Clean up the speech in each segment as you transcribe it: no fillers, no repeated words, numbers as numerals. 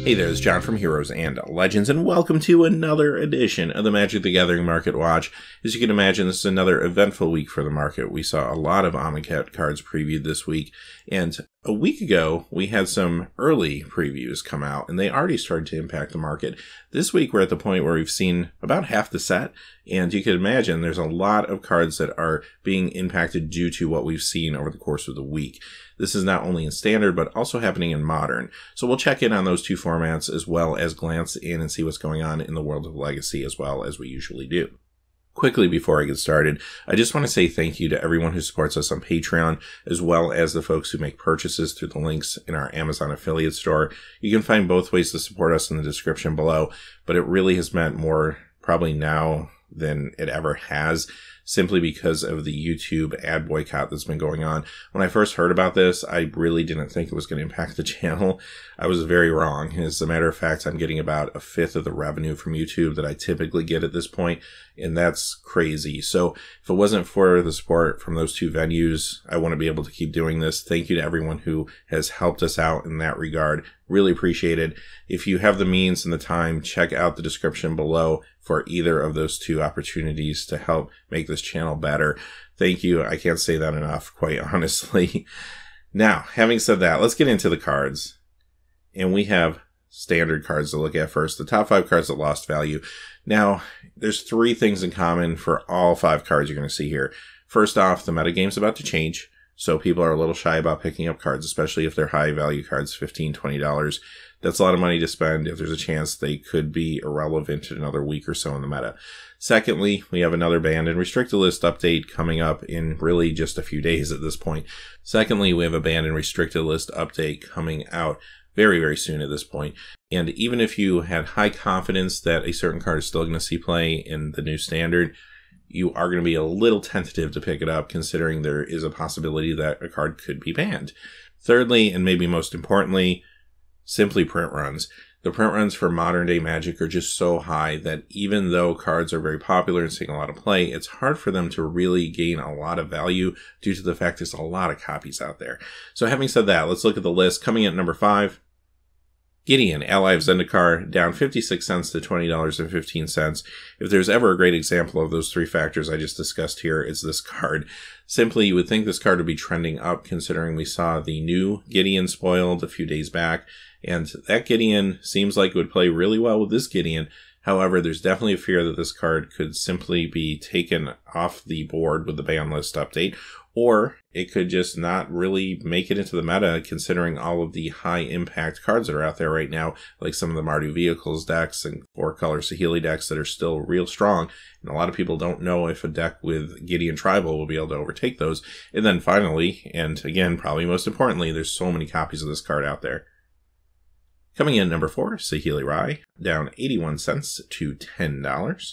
Hey there, it's John from Heroes and Legends, and welcome to another edition of the Magic the Gathering Market Watch. As you can imagine, this is another eventful week for the market. We saw a lot of Amonkhet cards previewed this week, and a week ago, we had some early previews come out, and they already started to impact the market. This week, we're at the point where we've seen about half the set, and you can imagine there's a lot of cards that are being impacted due to what we've seen over the course of the week. This is not only in Standard, but also happening in Modern. So we'll check in on those two formats as well as glance in and see what's going on in the world of Legacy as well as we usually do. Quickly before I get started, I just want to say thank you to everyone who supports us on Patreon, as well as the folks who make purchases through the links in our Amazon affiliate store. You can find both ways to support us in the description below, but it really has meant more probably now than it ever has, simply because of the YouTube ad boycott that's been going on. When I first heard about this, I really didn't think it was going to impact the channel. I was very wrong. As a matter of fact, I'm getting about a fifth of the revenue from YouTube that I typically get at this point, and that's crazy. So if it wasn't for the support from those two venues, I want to be able to keep doing this. Thank you to everyone who has helped us out in that regard. Really appreciate it. If you have the means and the time, check out the description below for either of those two opportunities to help make this channel better. Thank you. I can't say that enough, quite honestly. Now, having said that, let's get into the cards. And we have Standard cards to look at first. The top 5 cards that lost value. Now, there's 3 things in common for all 5 cards you're going to see here. First off, the metagame's about to change. So people are a little shy about picking up cards, especially if they're high value cards, $15, $20. That's a lot of money to spend if there's a chance they could be irrelevant in another week or so in the meta. Secondly, we have another banned and restricted list update coming up in really just a few days at this point. Secondly, we have a banned and restricted list update coming out very, very soon at this point. And even if you had high confidence that a certain card is still going to see play in the new Standard, you are going to be a little tentative to pick it up, considering there is a possibility that a card could be banned. Thirdly, and maybe most importantly, simply print runs. The print runs for modern day Magic are just so high that even though cards are very popular and seeing a lot of play, it's hard for them to really gain a lot of value due to the fact there's a lot of copies out there. So having said that, let's look at the list. Coming in at number 5, Gideon, Ally of Zendikar, down 56 cents to $20.15. If there's ever a great example of those 3 factors I just discussed here, it's this card. Simply, you would think this card would be trending up, considering we saw the new Gideon spoiled a few days back, and that Gideon seems like it would play really well with this Gideon. However, there's definitely a fear that this card could simply be taken off the board with the ban list update, or it could just not really make it into the meta, considering all of the high impact cards that are out there right now, like some of the Mardu Vehicles decks and 4-color Saheeli decks that are still real strong. And a lot of people don't know if a deck with Gideon Tribal will be able to overtake those. And then finally, and again, probably most importantly, there's so many copies of this card out there. Coming in at number 4, Saheeli Rai, down 81 cents to $10.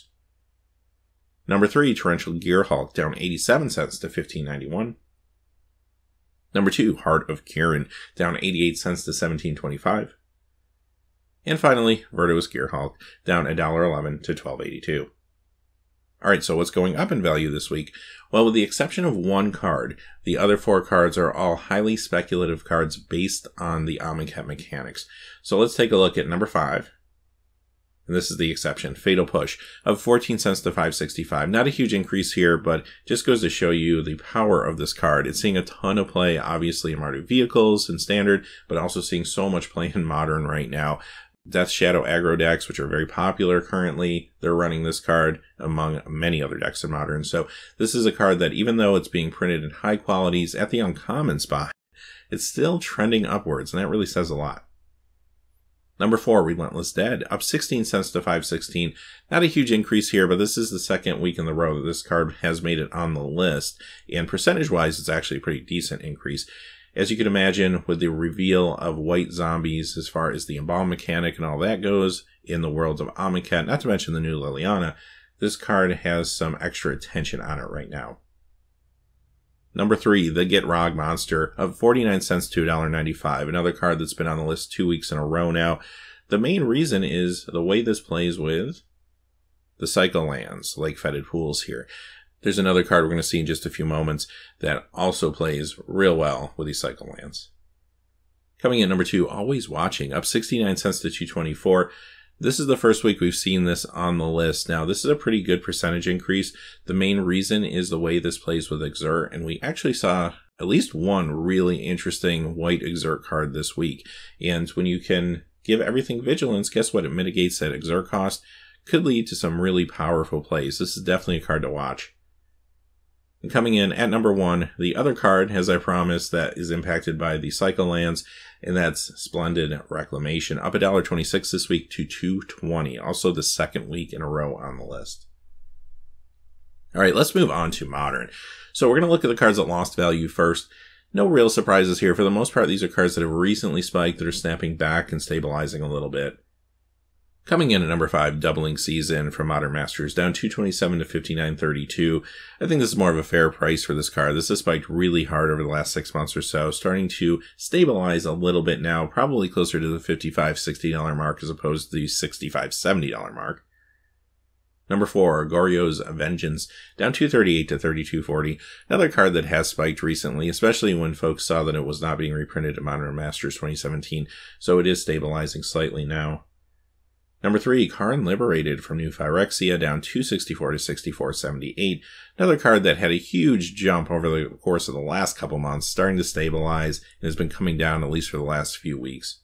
Number 3, Torrential Gearhulk, down 87 cents to $15.91. Number 2, Heart of Kirin, down 88 cents to $17.25. And finally, Virtuous Gearhulk, down $1.11 to $12.82. Alright, so what's going up in value this week? Well, with the exception of 1 card, the other 4 cards are all highly speculative cards based on the Amonkhet mechanics. So let's take a look at number 5. And this is the exception, Fatal Push, of 14 cents to $5.65. Not a huge increase here, but just goes to show you the power of this card. It's seeing a ton of play, obviously, in Mardu Vehicles and Standard, but also seeing so much play in Modern right now. Death Shadow aggro decks, which are very popular currently, they're running this card among many other decks in Modern. So this is a card that, even though it's being printed in high qualities at the uncommon spot, it's still trending upwards, and that really says a lot. Number 4, Relentless Dead, up 16 cents to $5.16. Not a huge increase here, but this is the second week in a row that this card has made it on the list, and percentage-wise, it's actually a pretty decent increase. As you can imagine, with the reveal of white zombies as far as the embalm mechanic and all that goes in the world of Amonkhet, not to mention the new Liliana, this card has some extra attention on it right now. Number 3, the Get Rog Monster, of 49 cents to $1.95. Another card that's been on the list 2 weeks in a row now. The main reason is the way this plays with the Cycle lands, like Fetid Pools here. There's another card we're going to see in just a few moments that also plays real well with these Cycle lands. Coming in at number 2, Always Watching, up 69 cents to 224. This is the first week we've seen this on the list. Now, this is a pretty good percentage increase. The main reason is the way this plays with Exert, and we actually saw at least one really interesting white Exert card this week. And when you can give everything Vigilance, guess what? It mitigates that Exert cost. Could lead to some really powerful plays. This is definitely a card to watch. And coming in at number 1, the other card, as I promised, that is impacted by the cycle lands, and that's Splendid Reclamation, up $1.26 this week to $2.20. Also the second week in a row on the list. All right, let's move on to Modern. So we're going to look at the cards that lost value first. No real surprises here. For the most part, these are cards that have recently spiked that are snapping back and stabilizing a little bit. Coming in at number 5, Doubling Season from Modern Masters, down $2.27 to $59.32. I think this is more of a fair price for this card. This has spiked really hard over the last 6 months or so, starting to stabilize a little bit now, probably closer to the $55, $60 mark as opposed to the $65, $70 mark. Number 4, Goryo's Vengeance, down $2.38 to $32.40. Another card that has spiked recently, especially when folks saw that it was not being reprinted at Modern Masters 2017, so it is stabilizing slightly now. Number 3, Karn Liberated from New Phyrexia, down $2.64 to $64.78. Another card that had a huge jump over the course of the last couple months, starting to stabilize, and has been coming down at least for the last few weeks.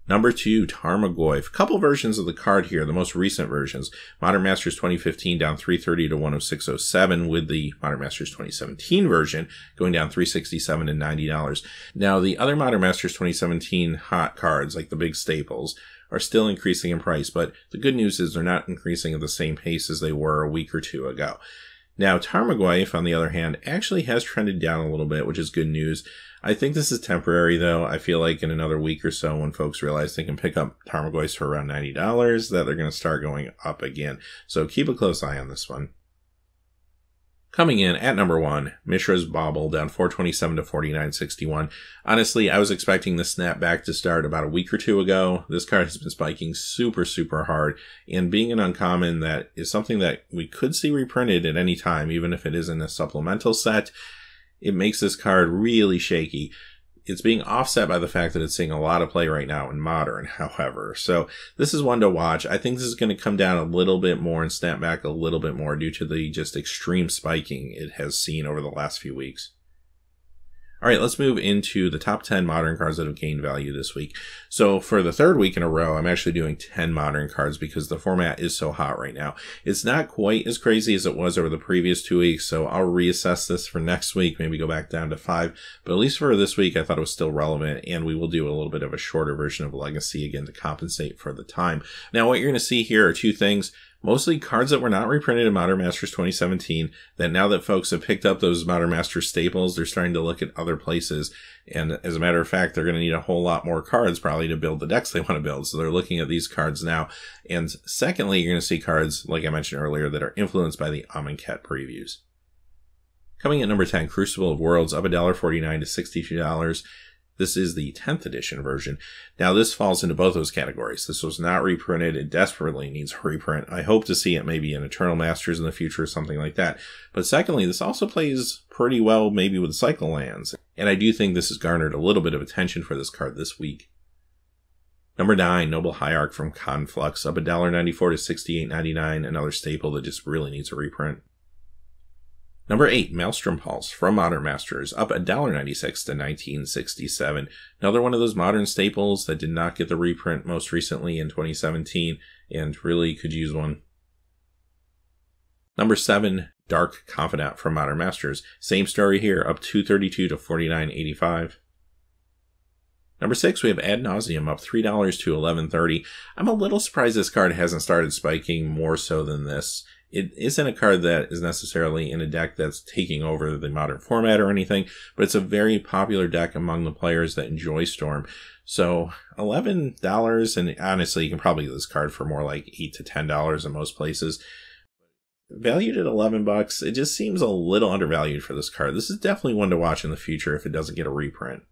Number 2, Tarmogoyf. Couple versions of the card here, the most recent versions. Modern Masters 2015 down $3.30 to $106.07, with the Modern Masters 2017 version going down $3.67 to $90. Now, the other Modern Masters 2017 hot cards, like the big staples, are still increasing in price, but the good news is they're not increasing at the same pace as they were a week or two ago. Now, Tarmogoyf, on the other hand, actually has trended down a little bit, which is good news. I think this is temporary, though. I feel like in another week or so, when folks realize they can pick up Tarmogoyfs for around $90, that they're going to start going up again. So keep a close eye on this one. Coming in at number 1, Mishra's Bauble, down $4.27 to $49.61. Honestly, I was expecting the snapback to start about a week or two ago. This card has been spiking super, super hard, and being an uncommon that is something that we could see reprinted at any time, even if it isn't a supplemental set, it makes this card really shaky. It's being offset by the fact that it's seeing a lot of play right now in Modern, however. So this is one to watch. I think this is going to come down a little bit more and snap back a little bit more due to the just extreme spiking it has seen over the last few weeks. All right, let's move into the top 10 Modern cards that have gained value this week. So for the third week in a row, I'm actually doing 10 Modern cards because the format is so hot right now. It's not quite as crazy as it was over the previous 2 weeks, so I'll reassess this for next week, maybe go back down to 5. But at least for this week, I thought it was still relevant, and we will do a little bit of a shorter version of Legacy again to compensate for the time. Now, what you're going to see here are two things. Mostly cards that were not reprinted in Modern Masters 2017, that now that folks have picked up those Modern Masters staples, they're starting to look at other places. And as a matter of fact, they're going to need a whole lot more cards probably to build the decks they want to build. So they're looking at these cards now. And secondly, you're going to see cards, like I mentioned earlier, that are influenced by the Amonkhet previews. Coming at number 10, Crucible of Worlds, up $1.49 to $62. This is the 10th edition version. Now, this falls into both those categories. This was not reprinted. It desperately needs a reprint. I hope to see it maybe in Eternal Masters in the future or something like that. But secondly, this also plays pretty well maybe with cycle lands. And I do think this has garnered a little bit of attention for this card this week. Number 9, Noble Hierarch from Conflux, up $1.94 to $68.99. Another staple that just really needs a reprint. Number 8, Maelstrom Pulse from Modern Masters, up $1.96 to $19.67. Another one of those modern staples that did not get the reprint most recently in 2017 and really could use one. Number 7, Dark Confidant from Modern Masters. Same story here, up $2.32 to $49.85. Number 6, we have Ad Nauseam, up $3 to $11.30. I'm a little surprised this card hasn't started spiking more so than this. It isn't a card that is necessarily in a deck that's taking over the Modern format or anything, but it's a very popular deck among the players that enjoy Storm. So $11, and honestly, you can probably get this card for more like $8 to $10 in most places. Valued at $11, it just seems a little undervalued for this card. This is definitely one to watch in the future if it doesn't get a reprint.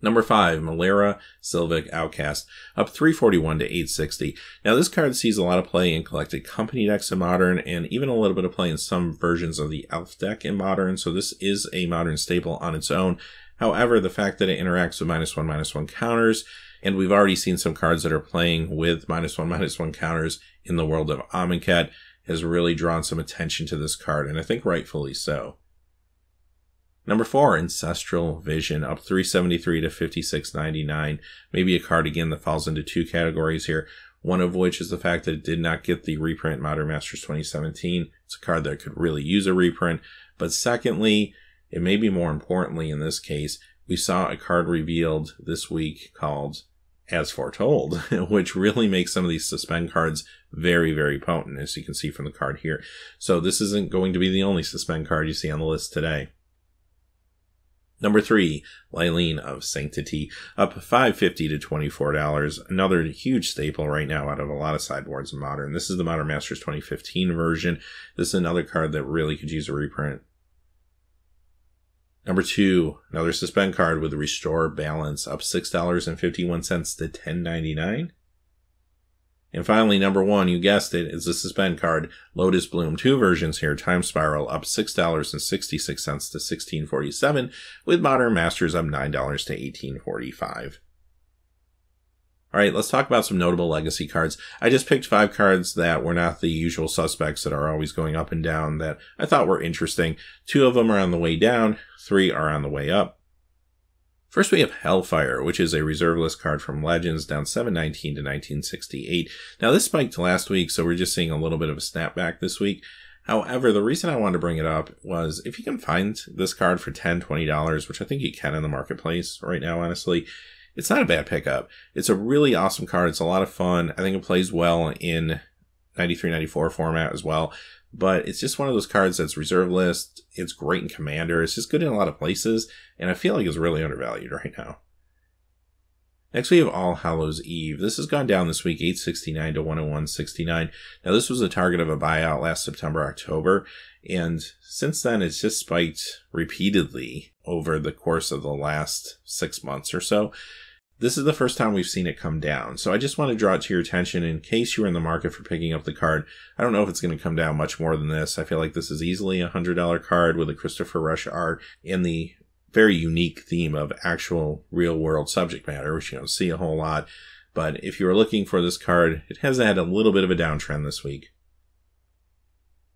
Number 5, Malera Sylvic Outcast, up $3.41 to $8.60. Now, this card sees a lot of play in Collected Company decks in Modern, and even a little bit of play in some versions of the Elf deck in Modern, so this is a Modern staple on its own. However, the fact that it interacts with -1/-1 counters, and we've already seen some cards that are playing with -1/-1 counters in the world of Amonkhet, has really drawn some attention to this card, and I think rightfully so. Number 4, Ancestral Vision, up 373 to 56.99. Maybe a card again that falls into two categories here. One of which is the fact that it did not get the reprint Modern Masters 2017. It's a card that could really use a reprint. But secondly, and maybe more importantly in this case, we saw a card revealed this week called As Foretold, which really makes some of these suspend cards very, very potent, as you can see from the card here. So this isn't going to be the only suspend card you see on the list today. Number 3, Lylene of Sanctity, up $5.50 to $24. Another huge staple right now out of a lot of sideboards in Modern. This is the Modern Masters 2015 version. This is another card that really could use a reprint. Number 2, another suspend card with Restore Balance, up $6.51 to $10.99. And finally, number 1, you guessed it, is the suspend card, Lotus Bloom. Two versions here, Time Spiral, up $6.66 to $16.47, with Modern Masters up $9 to $18.45. All right, let's talk about some notable legacy cards. I just picked 5 cards that were not the usual suspects that are always going up and down that I thought were interesting. 2 of them are on the way down, 3 are on the way up. First, we have Hellfire, which is a reserve list card from Legends, down $7.19 to $19.68. Now, this spiked last week, so we're just seeing a little bit of a snapback this week. However, the reason I wanted to bring it up was if you can find this card for $10, $20, which I think you can in the marketplace right now, honestly, it's not a bad pickup. It's a really awesome card. It's a lot of fun. I think it plays well in 93-94 format as well. But it's just one of those cards that's reserve list. It's great in Commander. It's just good in a lot of places. And I feel like it's really undervalued right now. Next, we have All Hallows Eve. This has gone down this week, $8.69 to $101.69. Now, this was a target of a buyout last September, October. And since then, it's just spiked repeatedly over the course of the last 6 months or so. This is the first time we've seen it come down. So I just want to draw it to your attention in case you're in the market for picking up the card. I don't know if it's going to come down much more than this. I feel like this is easily a $100 card with a Christopher Rush art and the very unique theme of actual real world subject matter, which you don't see a whole lot. But if you were looking for this card, it has had a little bit of a downtrend this week.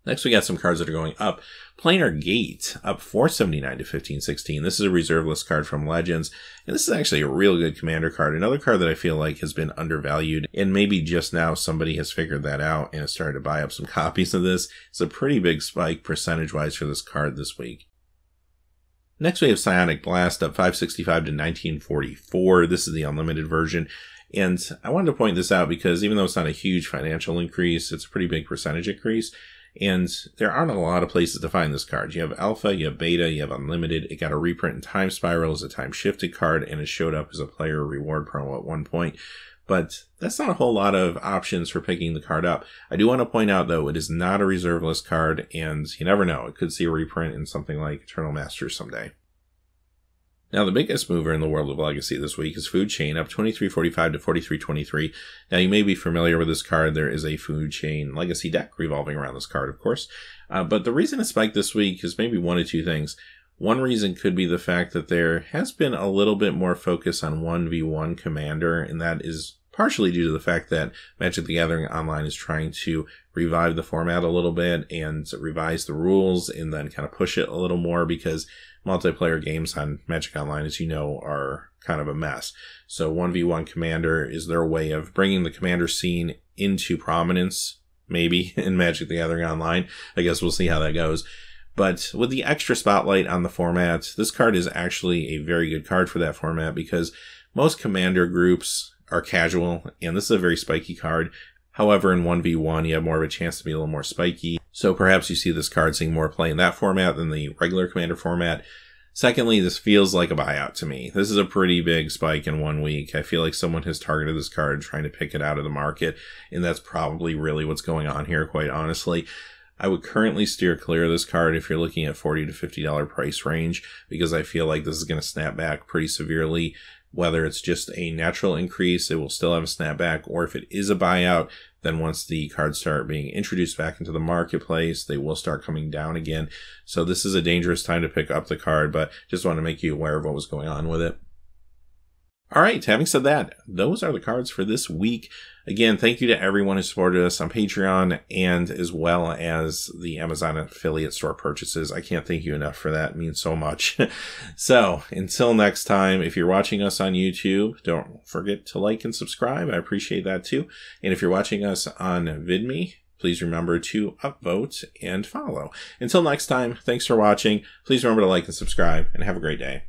Next, we got some cards that are going up. Planar Gate, up $4.79 to $15.16. This is a reserve list card from Legends, and this is actually a real good Commander card. Another card that I feel like has been undervalued, and maybe just now somebody has figured that out and has started to buy up some copies of this. It's a pretty big spike percentage-wise for this card this week. Next, we have Psionic Blast, up $5.65 to $19.44. This is the unlimited version. And I wanted to point this out because even though it's not a huge financial increase, it's a pretty big percentage increase. And there aren't a lot of places to find this card. You have Alpha, you have Beta, you have Unlimited. It got a reprint in Time Spiral as a time-shifted card, and it showed up as a player reward promo at one point. But that's not a whole lot of options for picking the card up. I do want to point out, though, it is not a reserve list card, and you never know. It could see a reprint in something like Eternal Masters someday. Now, the biggest mover in the world of Legacy this week is Food Chain, up $23.45 to $43.23. Now, you may be familiar with this card. There is a Food Chain Legacy deck revolving around this card, of course. But the reason it spiked this week is maybe one of two things. One reason could be the fact that there has been a little bit more focus on 1v1 Commander, and that is partially due to the fact that Magic the Gathering Online is trying to revive the format a little bit and revise the rules and then kind of push it a little more because multiplayer games on Magic Online, as you know, are kind of a mess. So 1v1 Commander is their way of bringing the Commander scene into prominence, maybe, in Magic the Gathering Online. I guess we'll see how that goes. But with the extra spotlight on the format, this card is actually a very good card for that format because most Commander groups are casual, and this is a very spiky card. However, in 1v1, you have more of a chance to be a little more spiky. So perhaps you see this card seeing more play in that format than the regular Commander format. Secondly, this feels like a buyout to me. This is a pretty big spike in 1 week. I feel like someone has targeted this card trying to pick it out of the market, and that's probably really what's going on here, quite honestly. I would currently steer clear of this card if you're looking at $40 to $50 price range, because I feel like this is going to snap back pretty severely. Whether it's just a natural increase, it will still have a snapback, or if it is a buyout, Then once the cards start being introduced back into the marketplace, they will start coming down again. So this is a dangerous time to pick up the card, but just want to make you aware of what was going on with it. All right, having said that, those are the cards for this week. Again, thank you to everyone who supported us on Patreon and as well as the Amazon affiliate store purchases. I can't thank you enough for that. It means so much. So until next time, if you're watching us on YouTube, don't forget to like and subscribe. I appreciate that too. And if you're watching us on VidMe, please remember to upvote and follow. Until next time, thanks for watching. Please remember to like and subscribe and have a great day.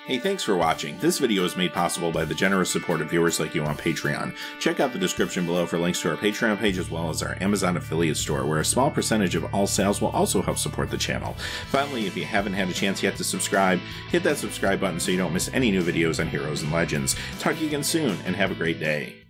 Hey, thanks for watching. This video is made possible by the generous support of viewers like you on Patreon. Check out the description below for links to our Patreon page as well as our Amazon affiliate store, where a small percentage of all sales will also help support the channel. Finally, if you haven't had a chance yet to subscribe, hit that subscribe button so you don't miss any new videos on Heroes and Legends. Talk to you again soon, and have a great day.